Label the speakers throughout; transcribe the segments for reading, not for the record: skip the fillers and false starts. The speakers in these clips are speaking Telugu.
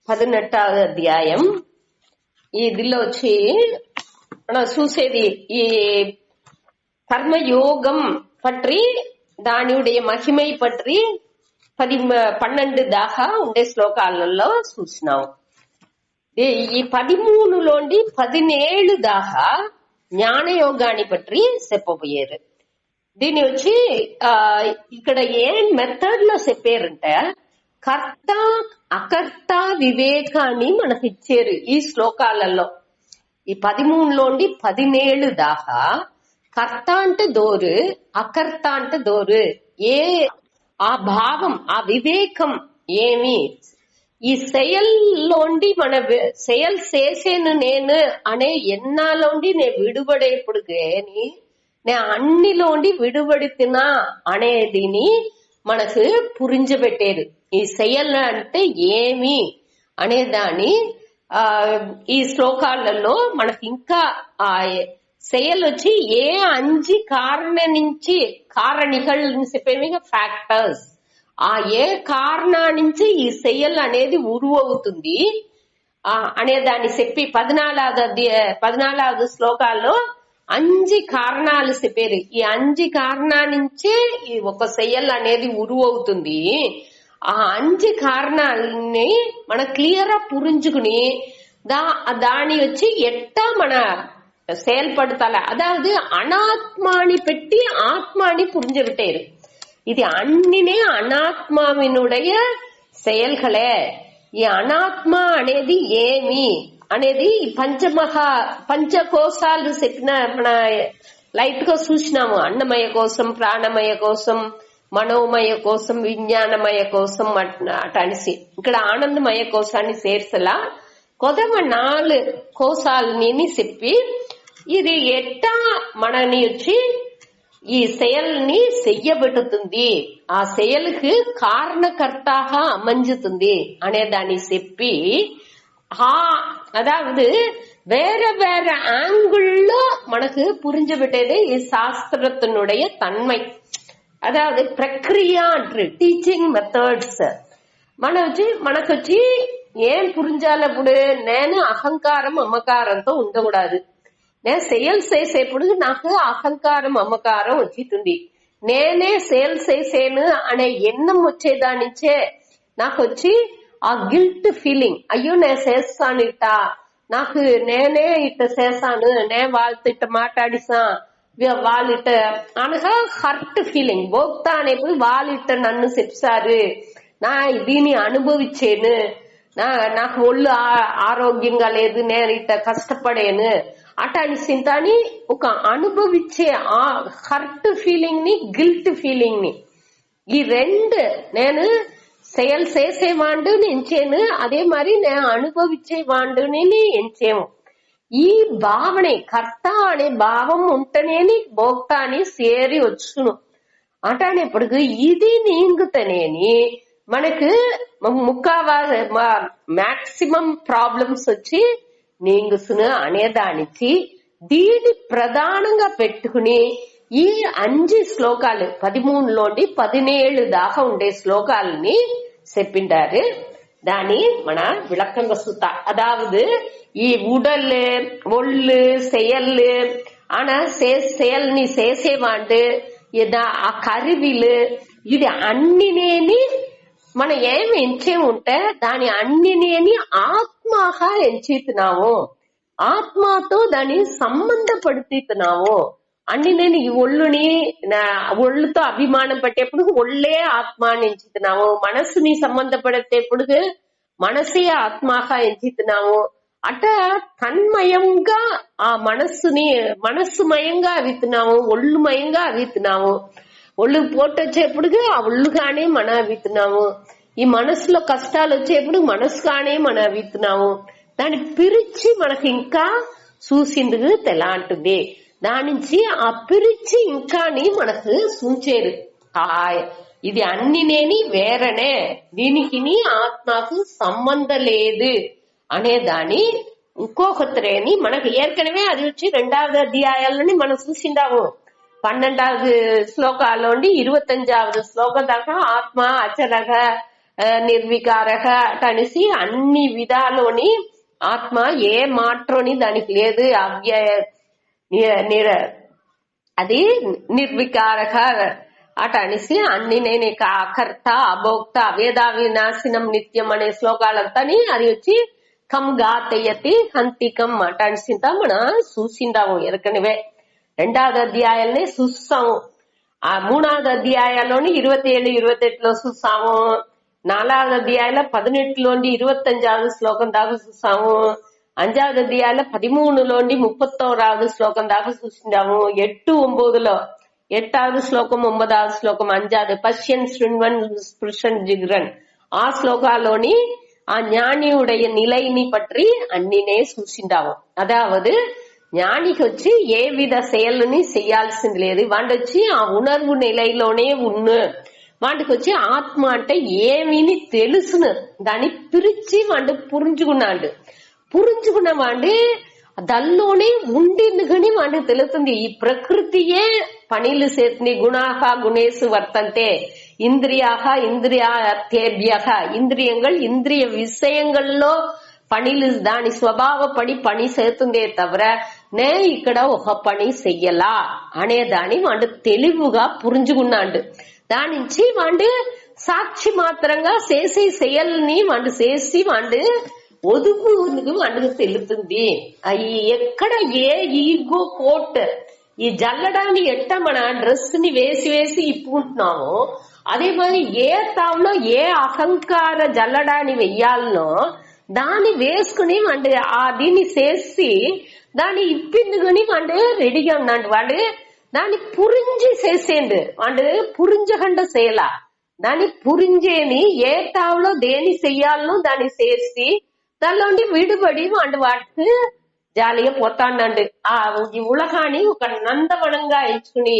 Speaker 1: 18వ అధ్యాయం. ఇదిలో వచ్చి మనం చూసేది ఈ కర్మయోగం పற்றி దానియుடைய మహిమై పற்றி 12 దాకా ఉండే శ్లోకాలలో చూసినాం. ఈ 13లోండి 17 దాకా జ్ఞానయోగాన్ని పற்றி చెప్పబోయేది. దీన్ని వచ్చి ఇక్కడ ఏం మెథడ్ లో చెప్పారంటే కర్త అకర్త వివేకాన్ని మనకు ఇచ్చారు ఈ శ్లోకాలలో. ఈ 13లోండి 17 దాకా కర్త అంటే దోరు, అకర్త అంటే దోరు. ఆ భావం, ఆ వివేకం ఏమి, ఈ செயల్లోండి మన செயల్ చేసేను నేను అనే ఎన్నాలోండి నేను విడుబడేప్పుడు నేను అన్నిలోండి విడుబడితున్నా అనేదిని మనకు పురించబెట్టారు. ఈ செயల్ అంటే ఏమి అనే దాన్ని ఈ శ్లోకాలలో మనకి ఇంకా ఆ செயல் వచ్చి ఏ 5 కారణ నుంచి కారణికల్ చెప్పేవిగా ఫ్యాక్టర్స్, ఆ ఏ కారణా నుంచి ఈ செயల్ అనేది ఉరువవుతుంది అనే దాన్ని చెప్పి 14వ శ్లోకాల్లో 5 కారణాలు చెప్పారు. ఈ 5 కారణాల నుంచే ఈ ఒక செயల్ అనేది ఉరువవుతుంది. ఆ 5 కారణాలని మన క్లియర్ గా పురించుకుని దాని వచ్చి ఎట్టా మన செயல்படுத்தல, அதாவது அனாத்மானி பெட்டி ஆத்மானி புரிஞ்சுவிட்டேரு. இது అన్నినే అనాత్మావినుடைய செயல்களே. ఈ అనాత్మ అనేది ఏమి అనేది పంచకోశాలు చెప్పిన మన లైట్ గా చూసినాము. అన్నమయ కోసం, ప్రాణమయ కోసం, మనోమయ కోసం, విజ్ఞానమయ కోసం అట అనేసి ఇక్కడ ఆనందమయ కోశాన్ని చేర్చలా కొదవ 4 కోశాలని చెప్పి ఇది ఎట్టా మనని వచ్చి ఈ செயల్ని చెయ్యబెడుతుంది, ఆ செயலுக்கு కారణకర్తగా అమంజుతుంది అనే దాన్ని చెప్పి அதாவது வேற வேற ஆங்கிள் మనకు புரிஞ்சுவிட்டது ఈ శాస్త్రத்தினுடைய தன்மை. அதாவது ప్రక్రియ టీచింగ్ మెథడ్స్ మనకు వచ్చి ఏం పురించాలప్పుడు నేను అహంకారం అమ్మకారంతో ఉండకూడదు. నేను సేల్ చేసేప్పుడు నాకు అహంకారం అమ్మకారం వచ్చింది. నేనే సేల్ చేసేను అనే ఎన్నం వచ్చేదానించే నాకు వచ్చి ఆ గిల్ట్ ఫీలింగ్, అయ్యో నేను చేస్తాను ఇట్ట, నాకు నేనే ఇట్ట చేస్తాను, నేను వాళ్ళతో ఇట్ట మాట్లాడిసా, వాళ్ళు ఇట్ట అనగా హర్ట్ ఫీలింగ్. భోక్త అనేప్పుడు వాళ్ళు ఇట్ట నన్ను చెప్పారు, నా దీన్ని అనుభవించాను, నాకు ఒళ్ళు ఆరోగ్యంగా లేదు, నేను ఇట్ట కష్టపడాను అటాని సింతాని ఒక అనుభవించే ఆ హర్ట్ ఫీలింగ్ ని, గిల్ట్ ఫీలింగ్ ని, ఈ రెండు నేను செயல் చేసేవాండుని ఎంచేను, అదే మరి నేను అనుభవించే వాండుని ఎంచేము. ఈ భావనే కర్త అనే భావం ఉంటేనేని భోక్త అని సేరి వచ్చును అంటానేప్పటికి ఇది నీంగుతనేని మనకు మాక్సిమం ప్రాబ్లమ్స్ వచ్చి నీంగుసును అనేదానికి దీని ప్రధానంగా పెట్టుకుని ఈ 5 శ్లోకాలు 13లోండి 17 దాకా ఉండే శ్లోకాలని చెప్పిండారు. దాని మన విளக்கங்க சுத்தா, அதாவது ఈ உடல் ఒళ్ళు செயல் ஆனா செயல்ని చేసేవాండు ఆ కరివిలు ఇది అన్నినేని మనం ఏమి ఎంచేముంటే దాని అన్నినేని ఆత్మగా ఎంచుతున్నాము, ఆత్మతో దాన్ని సంబంధపడుతున్నాము. అన్ని నేను ఈ ఒళ్ళుతో అభిమానం పట్టేప్పుడు ఒళ్ళే ఆత్మ అని ఎంచుతున్నాము, మనస్సుని సంబంధపడేటప్పుడు మనసే ఆత్మగా ఎంచుతున్నాము. అట తన్మయంగా ఆ మనస్సుమయంగా అవితున్నాము, ఒళ్ళుమయంగా అవితున్నాము. ఒళ్ళు పోటు వచ్చేప్పుడు ఆ ఒళ్ళుగానే మన అవితున్నాము, ఈ మనసులో కష్టాలు వచ్చేప్పుడు మనసుగానే మన అవితున్నాము. దాన్ని పిరిచి మనకి ఇంకా చూసిందుకు తెలాంటుంది. దాని నుంచి ఆ పిరిచి ఇంకాని మనకు సూచేరు. ఇది అన్నినేని వేరనే, దీనికి ఆత్మకు సంబంధం లేదు అనే దాని ఇంకొకతరేని మనకు ఏర్కనవే అది వచ్చి 2వ అధ్యాయాలని మనం చూసిందాము. 12వ శ్లోకాల్లోండి 25వ శ్లోకం దాకా ఆత్మ అచరగ నిర్వికారక అనేసి అన్ని విధాలోని ఆత్మ ఏ మాత్రని దానికి లేదు. అది నిర్వికారక అనేసి అన్ని నేనే కర్త అభోక్త అవేదా వినాశనం నిత్యం అనే శ్లోకాలంతాని అది వచ్చి కమ్ గాతయతి హంతికం అనేసింత మనం చూసిండాము ఎరకనివే. 2వ అధ్యాయాలనే చూస్తాము. ఆ 3వ అధ్యాయాల్లోని 27, 28లో చూస్తాము. 4వ అధ్యాయంలో 18లోని 25వ శ్లోకం దాకా చూస్తాము. 5వ అధ్యాయంలో 13లోని 31వ శ్లోకం దాకా చూసిండాము. 8, 9లో 8వ శ్లోకం 9వ శ్లోకం 5வது పశ్యన్ శృణ్వన్ స్పృశన్ జిగ్రన్ ఆ శ్లోకాల్లోని ఆ ஞானியுடைய நிலைని பற்றி అన్నినే చూసిండాము. అదావదు ஞானிకి వచ్చి ఏ విధ செயల్ని చేయాల్సింది లేదు. వాడొచ్చి ఆ ఉణర్వు నిலைలోనే ఉన్ను. వాడికి వచ్చి ఆత్మ అంటే ఏమీని తెలుసును. దాన్ని పిరిచి వాడు పురించుకున్నాడు. పురించుకున్న వాడు దానిలోనే ఉండింది కానీ వాడికి తెలుస్తుంది ఈ ప్రకృతియే పనిలు చేస్తుంది. గుణాహ గుణేసు వర్తంతే ఇంద్రియాహ ఇంద్రియార్థేభ్యః ఇంద్రియங்கள் ఇంద్రియ విషయంలో పనిలు దాని స్వభావపడి పని చేస్తుందే తవర నే ఇక్కడ ఒక పని చెయ్యలా అనే దాన్ని వాడు తెలివిగా పురించుకున్నాడు. దాని నుంచి వాడు సాక్షి మాత్రంగా చేసే செயల్ని వాడు చేసి వాడు ఒదుగు వాడికి తెలుస్తుంది. అవి ఎక్కడ ఏ ఈగో కోట్ ఈ జల్లడాన్ని ఎట్ట మన డ్రెస్ ని వేసి వేసి ఇప్పుకుంటున్నామో అదే మరి ఏ తావులో ఏ అహంకార జల్లడాన్ని వెయ్యాలనో దాన్ని వేసుకుని వాడు ఆ దీన్ని చేసి దాన్ని ఇప్పిందుకుని వాడు రెడీగా ఉన్నాడు. వాడు దాన్ని పురించి చేసేండు. వాడు పురించకుండా చేయలా. దాన్ని పురించేని ఏ తావులో దేని చెయ్యాలనో దాన్ని చేసి దానిలోండి విడిపడి వాడు వాటికి జాలిగా పోతాడు. ఆ ఈ ఉలహాన్ని ఒక నందవనంగా ఎంచుకుని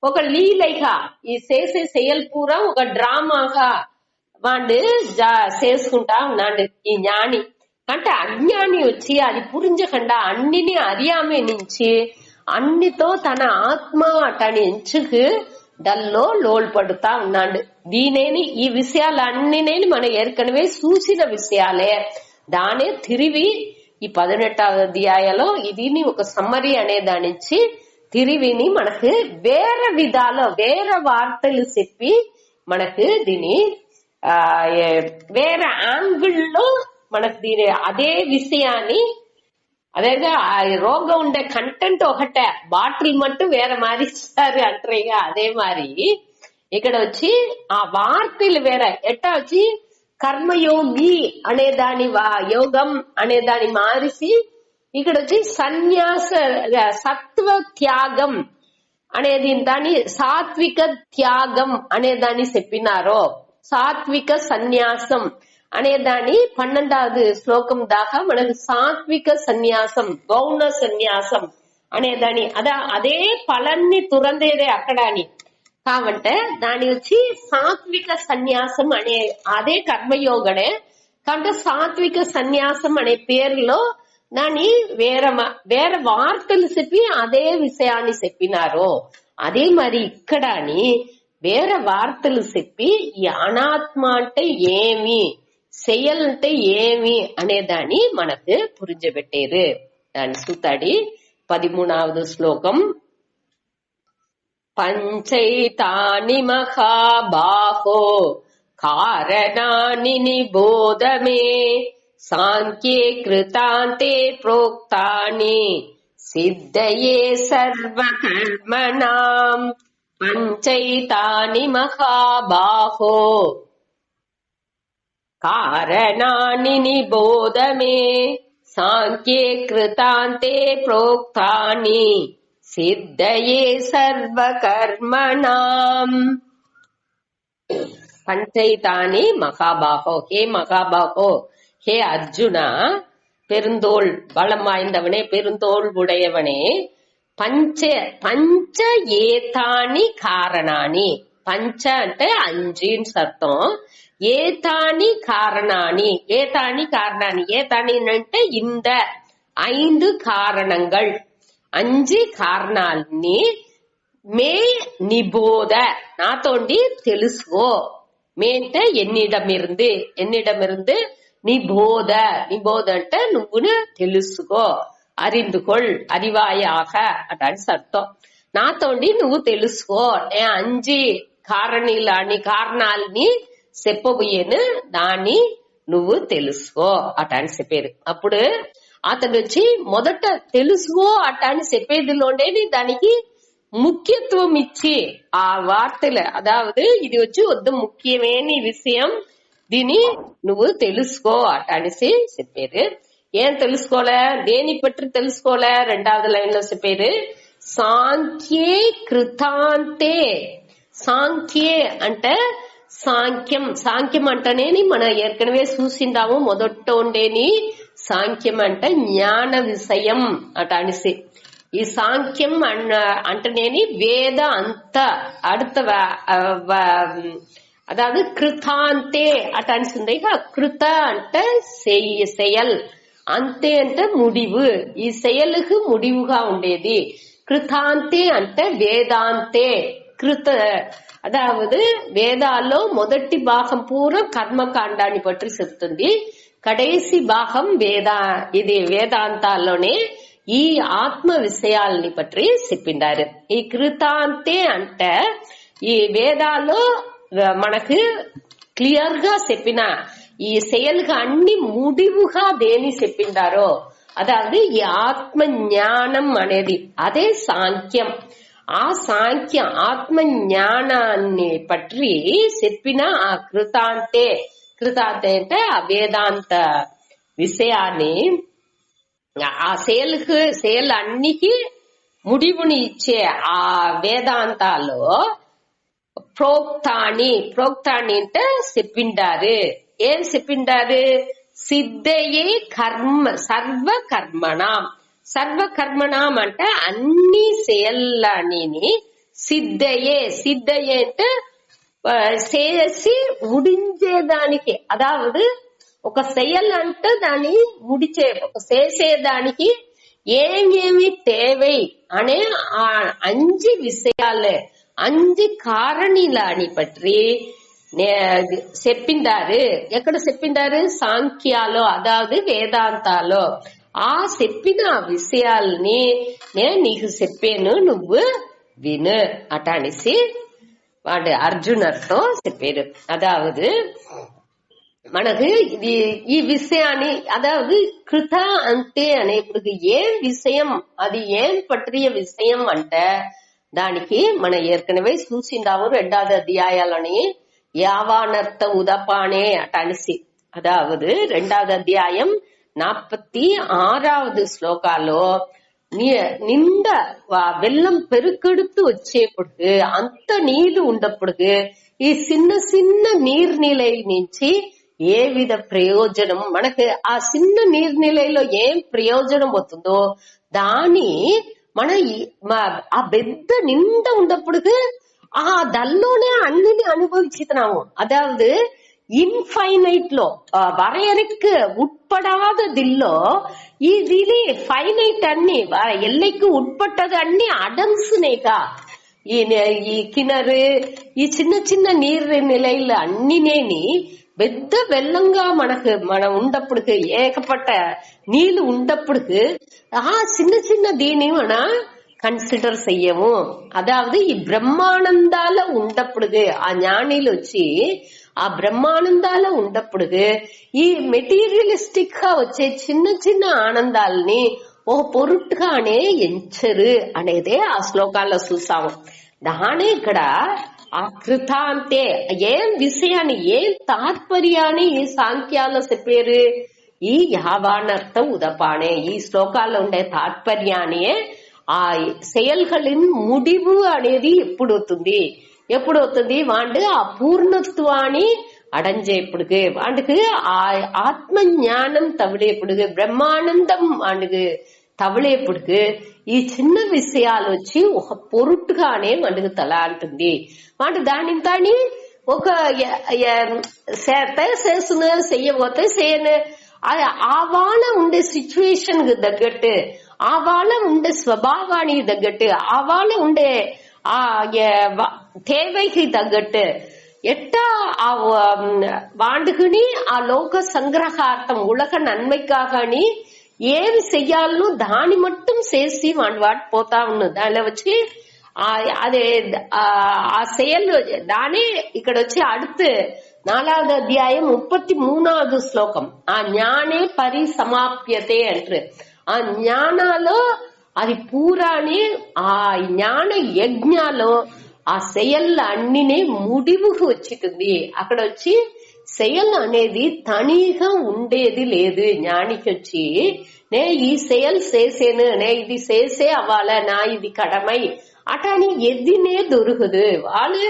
Speaker 1: ఒక లీలైగా ఈ చేసే செயல் పూరా ఒక డ్రామాగా వాడు చేసుకుంటా ఉన్నాడు ఈ జ్ఞాని. అంటే అజ్ఞాని వచ్చి అది పురించకుండా అన్నిని అరియామే నుంచి అన్నితో తన ఆత్మ అటని ఎంచుకు దల్లో లోల్పడుతా ఉన్నాడు. దీనేని ఈ విషయాలన్నీ మనం ఏర్కనవే చూసిన విషయాలే. దానే తిరిగి ఈ 18వ అధ్యాయంలో ఇదిని ఒక సమ్మరీ అనే దానిచ్చి తిరివిని మనకు వేరే విధాలు వేరే వార్తలు చెప్పి మనకు దీని వేరే యాంగిల్లో మనకు దీని అదే విషయాన్ని అదేగా రోగం ఉండే కంటెంట్ ఒకటే బాటిల్ మట్టు వేరే మారి ఇస్తారు అంటారు. అదే మరి ఇక్కడ వచ్చి ఆ వార్తలు వేరే ఎట్టా వచ్చి కర్మయోగి అనే దాని యోగం అనే దాన్ని మారిసి ఇక్కడ వచ్చి సన్యాస సత్వ త్యాగం అనేది దాని సాత్విక త్యాగం అనే దాన్ని చెప్పినారో సాత్విక సన్యాసం అనే దాని 12వ శ్లోకం దాకా మనకు సాత్విక సన్యాసం గౌణ సన్యాసం అనే దాని అదే ఫలాన్ని తురందేదే అక్కడ అని కాబట్టి దాని వచ్చి సాత్విక సన్యాసం అనే అదే కర్మయోగనే కాబట్టి సాత్విక సన్యాసం అనే పేరులో దాన్ని వేరే వార్తలు చెప్పి అదే విషయాన్ని చెప్పినారు. అదే మరి ఇక్కడ అని వేరే వార్తలు చెప్పి ఈ అనాత్మ అంటే ఏమి செயல் అంటే ఏమి అనే దాన్ని మనకు పురించబెట్టారు. దాని సూతాడి 13వ శ్లోకం పంచైతాని మహాబాహో కారణాని నిబోధమే సాంఖ్యే కృతాంతే ప్రోక్తాని సిద్ధయే సర్వకర్మణాం. పంచైతాని మహాబాహో కారణాని నిబోధమే సాంఖ్యే కృతాంతే ప్రోక్తాని సిద్ధయే సర్వకర్మణాం. పంచైతాని మகாபாகோ ஹே மகாபாகோ ஹே அர்ஜுனா பெருந்தோள் பலம் வாய்ந்தவனே பெருந்தோள் உடையவனே పంచ ఏతాని కారణాని పంచ అంటే 5 అర్థం ఏతాని కారణాని ఏతాని కారణాని ఏతాని అంటే இந்த 5 కారణங்கள் 5 కారణాలని మే నిబోధ నాతోండి తెలుసుకో మేంటే ఎన్నిడమిருந்து నిబోధ అంటే నువ్వును తెలుసుకో, అరిందుకొల్, అరివాయాక అటాని అర్థం. నాతోండి నువ్వు తెలుసుకో, నే 5 కారణాలని చెప్పబోయేను, దాన్ని నువ్వు తెలుసుకో అటాని చెప్పేది. అప్పుడు అతడు వచ్చి మొదట తెలుసుకో అటాని చెప్పేదిలోనే దానికి ముఖ్యత్వం ఇచ్చి ఆ వార్తలు, అదావదు ఇది వచ్చి వద్దు ముఖ్యమైన విషయం, దీని నువ్వు తెలుసుకో అటానిసి చెప్పేది. ఏం తెలుసుకోలే, దేని పట్టి తెలుసుకోలే, 2వ లైన్ లో చెప్పేది సాంఖ్యే కృతాంతే. సాంఖ్యే అంటే సాంఖ్యం అంటేనేని మనం ఏర్కనవే చూసిందాము, మొదట ఉండేని సాంఖ్యం అంటే జ్ఞాన విషయం అటానిసి. ఈ సాంఖ్యం అంటేనేని వేద అంత அடுத்த அதாவது கிருதாந்தே அட்டான்ஸ் கிருத అంటే செயல், అంతే అంటే முடிவு, ఈ செயலுக்கு முடிவுగా ఉండేది. కృతాంతే అంటే వేదాంతే. కృత అదావదు వేదాల్లో మొదటి భాగం పూరా కర్మకాండాన్ని పట్టి చెప్తుంది, కడేసి భాగం ఇది వేదాంతాల్లోనే ఈ ఆత్మ విషయాల్ని పట్టి చెప్పిండారు. ఈ కృతాంతే అంటే ఈ వేదాల్లో మనకు క్లియర్ గా చెప్పిన ఈ செயலுக்கு అన్ని முடிவுగా దేని చెప్పిండారో అదావదు ఈ ఆత్మ జ్ఞానం అనేది అదే సాంఖ్యం. ఆ ఆత్మ జ్ఞానాన్ని పట్టి చెప్పిన ఆ కృతాంతే అంటే ఆ వేదాంత విషయాన్ని, ఆ செயல் అన్నికి முடிவுని ఇచ్చే ఆ వేదాంతాల్లో ప్రోక్తాని అంటే చెప్పిండారు. ఏం చెప్పిండారు? సిద్ధయే సర్వకర్మణం అంటే అన్ని செயల్లని సిద్ధయే అంటే చేసి ముడించేదానికి, అదావదు ఒక செயல் అంటే దాన్ని చేసేదానికి ఏమేమి తేవై అనే ఆ 5 విషయాలు, 5 కారణాలని పట్టి చెప్పిండారు. ఎక్కడ చెప్పిండారు? సాంఖ్యాలో, అదావదు వేదాంతాలో. ఆ చెప్పిన విషయాల్ని నేను నీకు చెప్పాను, నువ్వు విను అటానిసి వాడు అర్జునర్తో చెప్పారు. అదావదు మనకు ఈ విషయాన్ని, అదావదు కృత అంతే అనేప్పుడు ఏం విషయం, అది ఏం పట్టియ విషయం అంటే దానికి మనం ఏర్కనవే చూసిందాము 2వ అధ్యాయాలని యావానర్థ ఉదపానే అటానిసి. అదావదు 2వ అధ్యాయం 46వ శ్లోకాలో నిండా వెల్లం పెరుకెడుతూ వచ్చేప్పుడు అంత నీళ్లు ఉండప్పుడు ఈ చిన్న నీర్నిలై నుంచి ఏ విధ ప్రయోజనం మనకు, ఆ చిన్న నీర్నిలైలో ఏం ప్రయోజనం అవుతుందో దాని మన ఆ పెద్ద నిండా ఉండప్పుడు ఆ దల్లోనే అన్నిని అనుభవిస్తున్నాము. అదావదు இன்ஃபைனைட் லோ வரையறைக்கு உட்படாததில்லோ இதிலே ஃபைனைட் அண்ணி எல்லைக்கு உட்பட்டது அண்ணி அடம்சுனேகா ఈ కినరు ఈ చిన్న నీరు అన్నినేని పెద్ద వెల్లంగా మనం ఉండప్పుడుకు ఏకపట్ట నీళ్లు ఉండప్పుడుకు ఆ చిన్న దీని మన కన్సిడర్ చెయ్యము. అదావదు ఈ బ్రహ్మానందాల ఉండప్పుడుకు ఆ జ్ఞానిలు వచ్చి ఆ బ్రహ్మానందాల ఉండప్పుడుకు ఈ మెటీరియలిస్టిక్ గా వచ్చే చిన్న ఆనందాలని ఓ పొరుట్టుగానే ఎంచరు అనేదే ఆ శ్లోకాల్లో చూసాము. దానే ఇక్కడ ఆ కృతాంతే ఏం విషయాన్ని ఏం తాత్పర్యాన్ని ఈ సాంఖ్యాల్లో చెప్పారు. ఈ యావానర్థం ఉదపానే ఈ శ్లోకాల్లో ఉండే తాత్పర్యాన్ని ఆ செயல்களின் முடிவு అనేది ఎప్పుడు అవుతుంది వాడు ఆ పూర్ణత్వాన్ని అడంజేపుడుకు వాడికి ఆ ఆత్మ జ్ఞానం తవిడేపుడుకు బ్రహ్మానందం వాడికి తవళేపుడుకు ఈ చిన్న విషయాలు వచ్చి ఒక పొరుట్టుగానే వాడికి తల అంటుంది. వాడు దాని ఒక చెయ్యబోతే చేయను ఆవాళ ఉండే సిచ్యువేషన్ కు తగ్గట్టు ఆవాళ ఉండే స్వభావానికి తగ్గట్టు ఆవాళ ఉండే ఆ தேவைக்கு தகட்டு ఎట్టా ఆ వాండుకుని ఆ లోక సంగ్రహార్థం ఉలక నన్మైకాగని ఏమి చెయ్యాలనో దాని మట్టం చేసి వాడు పోతా ఉన్నది. దానిలో వచ్చి అదే ఆ செயல் தானே ఇక్కడ వచ్చి அடுத்து 4வது அத்தியாயம் 33வது శ్లోకం ఆ ஞானே పరిసమాప్యతే అంటారు. ఆ జ్ఞానాలో అది పూరాని ఆ జ్ఞాన యజ్ఞాలో ఆ செயல் అన్నినే ముడివుకు వచ్చింది. అక్కడ వచ్చి செயல் అనేది తనిగా ఉండేది లేదు. ஞானிக்கு వచ్చి నే ఈ செயல் చేసేను, నే ఇది చేసే అవ్వాల, నా ఇది கடமை అటని ఎదినే దొరుకుదు. వాళ్ళు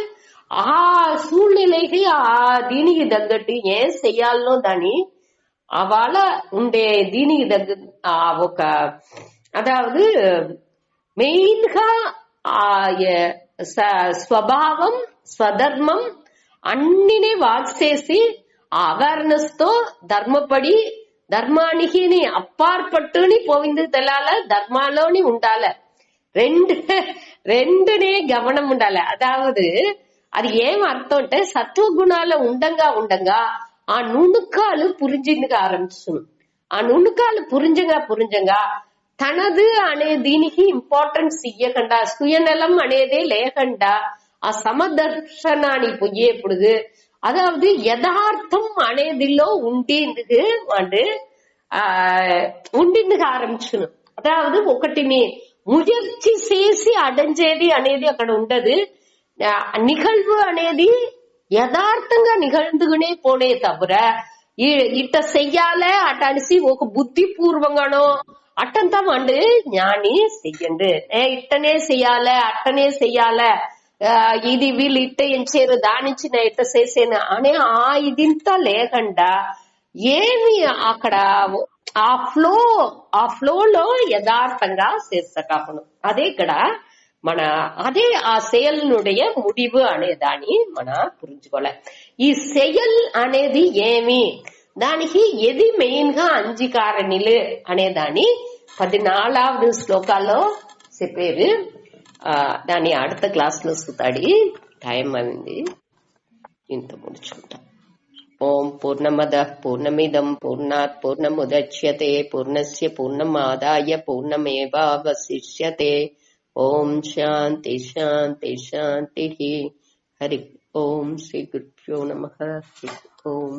Speaker 1: ఆ సూழ்நிலைకి ఆ దీనికి తగ్గట్టు ఏం చెయ్యాలనో దాని వాళ్ళ ఉండే దీనికి తగ్గ ఒక అదావదు మెయిన్ గా స్వభావం స్వధర్మం అన్నినే వాచేసి ఆ అవేర్నెస్ తో ధర్మపడి ధర్మానికి అప్పార్పట్టుని పోయింది తెలాల, ధర్మాలోని ఉండాల. రెండునే గమనం ఉండాలి. అదావదు అది ఏం అర్థం అంటే సత్వగుణాలు ఉండంగా ఆ నుణుకాలు పురింజిందిగా ఆరంభించును. ఆ నుణుకాలు పురింజంగా తనదు అనే దీనికి ఇంపార్టెన్స్ ఇయ్యకుండా సుయనలం అనేదే లేకుండా ఆ సమదర్శనాన్ని పొయ్యేప్పుడు అదావదు యథార్థం అనేదిలో ఉండిందుకు వాడు ఉండిందుకు ఆరంభించును. అదావదు ఒకటిని ముయర్చి చేసి అడంచేది అనేది అక్కడ ఉండదు. నిகழ்வு అనేది యథార్థంగా నిகழ்ந்துకునే పోనే తప్పుర ఇట్ట చెయ్యాల అట అనిసి ఒక బుద్ధి పూర్వంగానో అట్టంతా వండు జ్ఞాని చెయ్యండు. ఇట్టనే చెయ్యాల అట్టనే చెయ్యాల, ఇది వీళ్ళు ఇట్ట ఎంచారు దానించి నేను ఇట్ట చేసాను అనే ఆ ఇదింతా లేకుండా ఏమి అక్కడ ఆ ఫ్లోలో యథార్థంగా చేస్తకాపను. అదే ఇక్కడ మన అదే ఆ செயல்னுடைய முடிவு అనేదాన్ని మన పురించుకోవాలి. ఈ செயல் అనేది ఏమి, దానికి ఎది మెయిన్ గా 5 కారణిలు అనేదాన్ని 14వ శ్లోకాల్లో చెప్పారు. దాన్ని அடுத்த క్లాస్ లో చూతాడి. టైం అయింది, ఇంత ముడుచుకుంటాం. ఓం పూర్ణమదః పూర్ణమిదం పూర్ణాత్ పూర్ణముదచ్యతే పూర్ణస్య పూర్ణమాదాయ పూర్ణమేవావశిష్యతే. ఓం శాంతి శాంతి శాంతి. హరి ఓం శ్రీ గురుభ్యో నమః. ఓం